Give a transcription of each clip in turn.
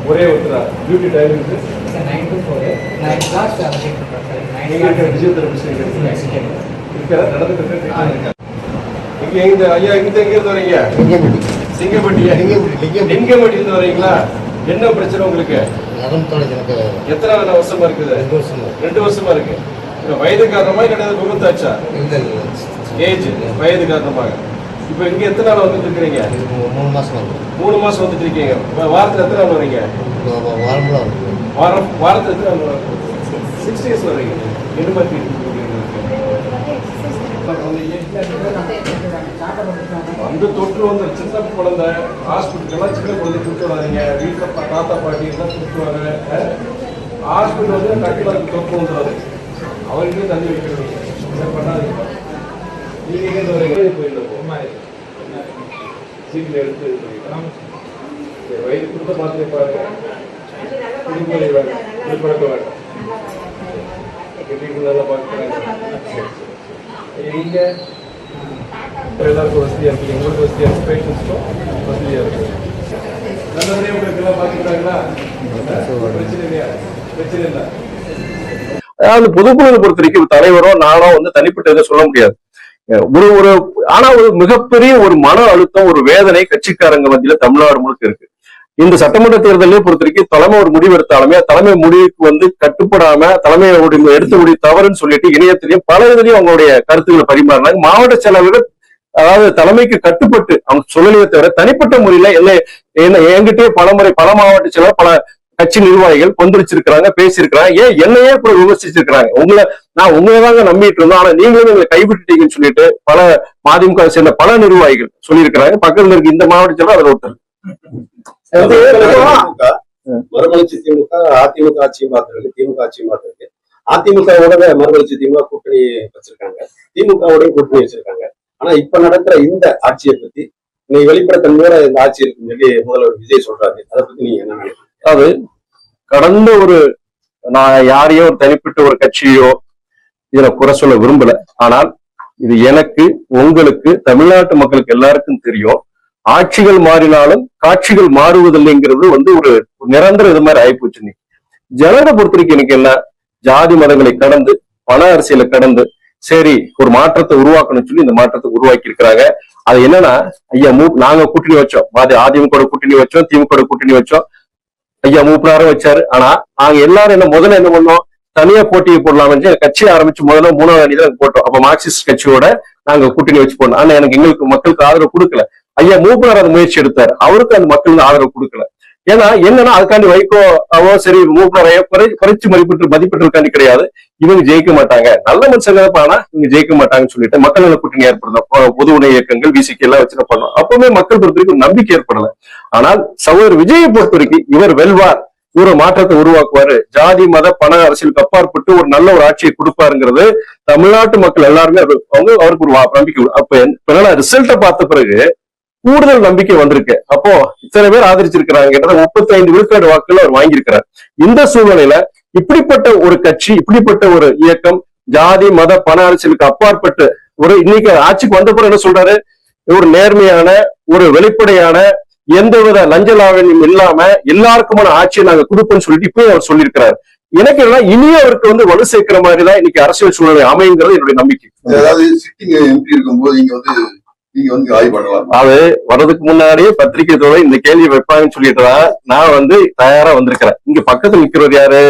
ஒரே ஒருத்தரா duty time இருக்கு 9 to 4 9 கிளாஸ் அசைன் பண்றேன். பிசியோதெரபிஸ்ட் நடந்துட்டு இங்க எங்க ஐயா எங்க இருந்து வரீங்க? சிங்கப்பட்டியா? லிங்கம்பட்டி இருந்து வரீங்களா? என்ன பிரச்சனை உங்களுக்கு? எத்தனை வருஷமா இருக்குது? 2 வருஷமா இருக்கு. வயது காரணமா கிடையாது விபத்தாச்சா? ஏஜ் வயது காரணமாக. இப்ப இங்க எத்தனை நாள் வந்துட்டு இருக்கிறீங்க? 3 மாசம் வந்துட்டு இருக்கீங்க. வாரத்துல எத்தனை நாள் வரீங்க? வாரத்துல எத்தனை நாள்? 6 days வரீங்க. என்ன மாதிரி வந்து தொற்று வந்து சின்ன குழந்தை ஹாஸ்பிட்டல் சின்ன குழந்தை கூப்பிட்டு வராதிங்க. வீட்டுல தாத்தா பாட்டி எல்லாம் கூப்பிட்டுவாங்க. ஹாஸ்பிட்டல் வந்து கட்டில தொற்று வந்துடாது. அவருக்கே தண்ணி வைக்கிறது பண்ணாதீங்க. நீங்க போயிருந்தோம் சீக்கிரம் எடுத்து வயது கொடுத்த மாத்திரை பாருங்க. குடிப்பதை வேண்டாம், குடிப்பழக்க வேண்டாம். நல்லா பார்க்குறாங்க. நீங்க எல்லாருக்கும் வசதியா இருக்கு. எங்களுக்கு வசதியா இருக்கு, பேஷண்ட்ஸ்க்கும் வசதியா இருக்கு. நல்லபடியா உங்களுக்கு எல்லாம் பார்த்துக்கிறாங்களா? பிரச்சனை இல்லையா? பிரச்சனை இல்லை. அதாவது பொதுக்குழுவை பொறுத்த வரைக்கும் தலைவரோ நானோ வந்து தனிப்பட்ட இதை சொல்ல முடியாது. ஆனா ஒரு மிகப்பெரிய ஒரு மன அழுத்தம், ஒரு வேதனை கட்சிக்காரங்க மத்தியில தமிழ்நாடு முழுக்க இருக்கு. இந்த சட்டமன்ற தேர்தலே பொறுத்த வரைக்கும் தலைமை ஒரு முடிவு எடுத்தாலுமே தலைமை முடிவுக்கு வந்து கட்டுப்படாம தலைமையோட எடுத்த முடிவு தவறுன்னு சொல்லிட்டு இணையத்திலையும் பல இதுலயும் அவங்களுடைய கருத்துக்களை பரிமாறினாங்க. மாவட்ட செயலாளர்கள் அதாவது தலைமைக்கு கட்டுப்பட்டு அவங்க சொல்லலையே தவிர தனிப்பட்ட முறையில என்ன என்கிட்டயே பல மாவட்ட செயலாளர் பல கட்சி நிர்வாகிகள் கொந்தளிச்சிருக்கிறாங்க, பேசியிருக்கிறாங்க. ஏன் என்னையே கூட விமர்சிச்சிருக்கிறாங்க. நான் உங்களைதாங்க நம்பிட்டு இருந்தோம், ஆனா நீங்களும் எங்களை கைவிட்டுட்டீங்கன்னு சொல்லிட்டு பல மதிமுக சேர்ந்த பல நிர்வாகிகள் சொல்லியிருக்கிறாங்க. பக்கத்துல இருக்கு இந்த மாவட்ட செயலாளர் அதில் ஒருத்தர். மறுமலர்ச்சி திமுக அதிமுக ஆட்சியும் பார்த்திருக்கு, திமுக ஆட்சியும் பார்த்திருக்கு. அதிமுகவோட மறுமலர்ச்சி திமுக கூட்டணி வச்சிருக்காங்க, திமுகவோட கூட்டணி வச்சிருக்காங்க. ஆனா இப்ப நடக்கிற இந்த ஆட்சியை பத்தி நீங்க வெளிப்படைத்தன்மையோட இந்த ஆட்சி இருக்குன்னு சொல்லி முதல்வர் விஜய் சொல்றாரு. அதை பத்தி நீங்க என்ன நினைக்கிறீங்க? அது கடந்த நான் யாரையோ ஒரு தனிப்பட்ட ஒரு கட்சியோ இதுல குறை சொல்ல விரும்பல. ஆனால் இது எனக்கு, உங்களுக்கு, தமிழ்நாட்டு மக்களுக்கு எல்லாருக்கும் தெரியும். ஆட்சிகள் மாறினாலும் காட்சிகள் மாறுவதில்லைங்கிறது வந்து ஒரு நிரந்தர இது மாதிரி ஆயிப்போச்சு. இன்னைக்கு ஜனதை பொறுத்த வரைக்கும் எனக்கு என்ன, ஜாதி மதங்களை கடந்து பண அரசியலை கடந்து சரி ஒரு மாற்றத்தை உருவாக்கணும்னு சொல்லி இந்த மாற்றத்தை உருவாக்கி இருக்கிறாங்க. அது என்னன்னா, ஐயா நாங்க கூட்டணி வச்சோம், அதிமுக கூட்டணி வச்சோம், திமுக கூட்டணி வச்சோம், ஐயா மூப்பனாரும் வச்சாரு. ஆனா நாங்க எல்லாரும் முதல்ல என்ன பண்ணோம், தனியா போட்டியை போடலாம்னு கட்சியை ஆரம்பிச்சு முதல்ல 3வது அணி தான் போட்டோம். அப்ப மார்க்சிஸ்ட் கட்சியோட நாங்க கூட்டணி வச்சு போனோம். ஆனா எங்களுக்கு மக்களுக்கு ஆதரவு கொடுக்கல. ஐயா மூப்பனார் அந்த முயற்சி எடுத்தாரு, அவருக்கு அந்த மக்களுக்கு ஆதரவு கொடுக்கல. ஏன்னா என்னன்னா அதுக்காண்டி வைகோ சரி மூப்பனாரைய குறைச்சு மதிப்பிட்டு இருக்காண்டி கிடையாது. இவங்க ஜெயிக்க மாட்டாங்க, நல்ல மனுஷங்க ஆனா இவங்க ஜெயிக்க மாட்டாங்கன்னு சொல்லிட்டு மக்கள் நல கூட்டணி ஏற்படுத்தோம். பொது உணவு இயக்கங்கள் விசிக்கு எல்லாம் வச்சு பண்ணோம். அப்பவுமே மக்கள் பொறுத்த வரைக்கும் நம்பிக்கை ஏற்படல. ஆனால் சகோதரர் விஜயை பொறுத்த வரைக்கும் இவர் வெல்வார், இவர மாற்றத்தை உருவாக்குவாரு, ஜாதி மத பண அரசியலுக்கு அப்பாற்பட்டு ஒரு நல்ல ஒரு ஆட்சியை கொடுப்பாருங்கிறது தமிழ்நாட்டு மக்கள் எல்லாருமே அவருக்கு ஒரு நம்பிக்கை. அப்ப ரிசல்ட்டை பார்த்த பிறகு கூடுதல் நம்பிக்கை வந்திருக்கு. அப்போ இத்தனை பேர் ஆதரிச்சிருக்கிறாங்க, 35 விழுக்காடு வாக்குகள் அவர் வாங்கியிருக்கிறார். இந்த சூழ்நிலையில இப்படிப்பட்ட ஒரு கட்சி, இப்படிப்பட்ட ஒரு இயக்கம் ஜாதி மத பண அரசியலுக்கு அப்பாற்பட்டு இன்னைக்கு ஆட்சிக்கு வந்த பிறகு என்ன சொல்றாரு, ஒரு நேர்மையான ஒரு வெளிப்படையான எந்தவித லஞ்ச லாவண்யம் இல்லாம எல்லாருக்குமான ஆட்சியை நாங்க கொடுப்போம்னு சொல்லிட்டு இப்பயும் அவர் சொல்லியிருக்கிறாரு. எனக்கு என்னன்னா இனியும் அவருக்கு வலு சேர்க்கிற மாதிரிதான் இன்னைக்கு அரசியல் சூழ்நிலை அமைங்கிறது என்னுடைய நம்பிக்கை. அது வர்றதுக்கு முன்னாடியே பத்திரிகை தோழர் இந்த கேள்வி வைப்பாங்கன்னு சொல்லிட்டுதான் நான் தயாரா வந்திருக்கிறேன். இங்க பக்கத்துல நிக்கிறவர் யாரு,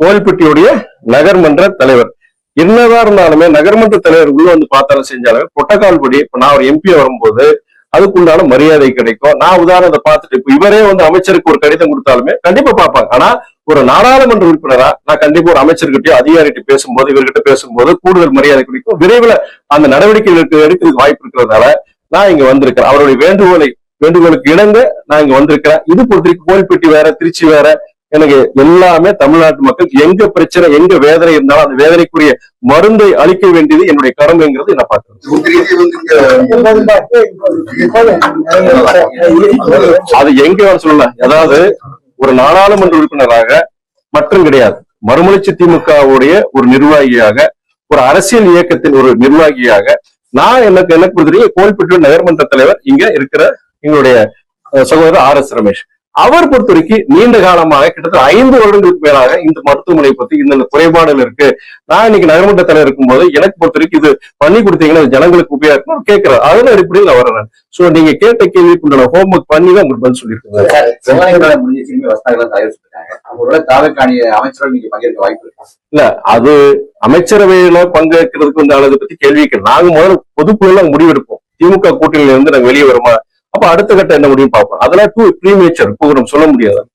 கோவில்பட்டியுடைய நகர்மன்ற தலைவர். என்னதான் இருந்தாலுமே நகர்மன்ற தலைவர் உள்ள பார்த்தாலும் செஞ்சாலுமே புரோட்டோகால் படி இப்ப நான் ஒரு எம்பி வரும்போது அதுக்குண்டான மரியாதை கிடைக்கும். நான் உதாரணத்தை பார்த்துட்டு இப்ப இவரே அமைச்சருக்கு ஒரு கடிதம் கொடுத்தாலுமே கண்டிப்பா பார்ப்பாங்க. ஆனா ஒரு நாடாளுமன்ற உறுப்பினரா நான் கண்டிப்பா ஒரு அமைச்சர்கிட்டயோ அதிகாரிகிட்ட பேசும்போது இவர்கிட்ட பேசும்போது கூடுதல் மரியாதை கிடைக்கும். விரைவில் அந்த நடவடிக்கைகளுக்கு எடுக்கிறதுக்கு வாய்ப்பு இருக்கிறதுனால நான் இங்க வந்திருக்கிறேன். அவருடைய வேண்டுகோளுக்கு இணங்க நான் இங்க வந்திருக்கிறேன். இது பொறுத்திருக்கு கோவில்பட்டி வேற, திருச்சி வேற, எனக்கு எல்லாமே தமிழ்நாட்டு மக்கள் எங்க பிரச்சனை எங்க வேதனை இருந்தாலும் அந்த வேதனைக்குரிய மருந்தை அளிக்க வேண்டியது என்னுடைய கடமைங்கிறது நான் பார்க்கிறேன். அது எங்க சொல்லல, அதாவது ஒரு நாடாளுமன்ற உறுப்பினராக மற்றும் கிடையாது, மறுமலர்ச்சி திமுகவுடைய ஒரு நிர்வாகியாக, ஒரு அரசியல் இயக்கத்தின் ஒரு நிர்வாகியாக நான் எனக்கு பொறுத்தவரைக்கும் கோவில்பட்டி நகர்மன்ற தலைவர் இங்க இருக்கிற எங்களுடைய சகோதரர் RS ரமேஷ். அவர் பொறுத்த வரைக்கும் நீண்ட காலமாக கிட்டத்தட்ட 5 வருடங்களுக்கு மேலாக இந்த மருத்துவமனை பத்தி இந்த குறைபாடுகள் இருக்கு. நான் இன்னைக்கு நகர்மன்ற தலைவர் இருக்கும்போது எனக்கு பொறுத்த வரைக்கும் இது பண்ணி கொடுத்தீங்கன்னா ஜனங்களுக்கு உபயோகம் கேட்கிறேன். அதன் அடிப்படையில் நான் வரேன். சோ நீங்க கேட்ட கேள்விக்கு உண்டான ஹோம்ஒர்க் பண்ணி தான் உங்களுக்கு பதில் சொல்லியிருக்கேன். சிவகங்கை முடிஞ்ச திரும்பி வஸ்தாக்கெல்லாம் தயார் சொல்லிட்டாங்க. அவங்களோட தாவக்காணி அமைச்சரோட நீங்க பங்கேற்க வாய்ப்பு இருக்கு. இல்ல அது அமைச்சரவையில பங்கேற்கிறதுக்கு உண்டானதை பத்தி கேள்விக்கு நாங்க முதல்ல பொதுக்குழுல முடிவெடுப்போம். திமுக கூட்டணியில இருந்து நாங்க வெளியே வருமா, அப்ப அடுத்த கட்ட என்ன முடியும் பார்ப்போம். அதெல்லாம் டூ ப்ரீமேச்சர் இப்போ நம்ம சொல்ல முடியாது.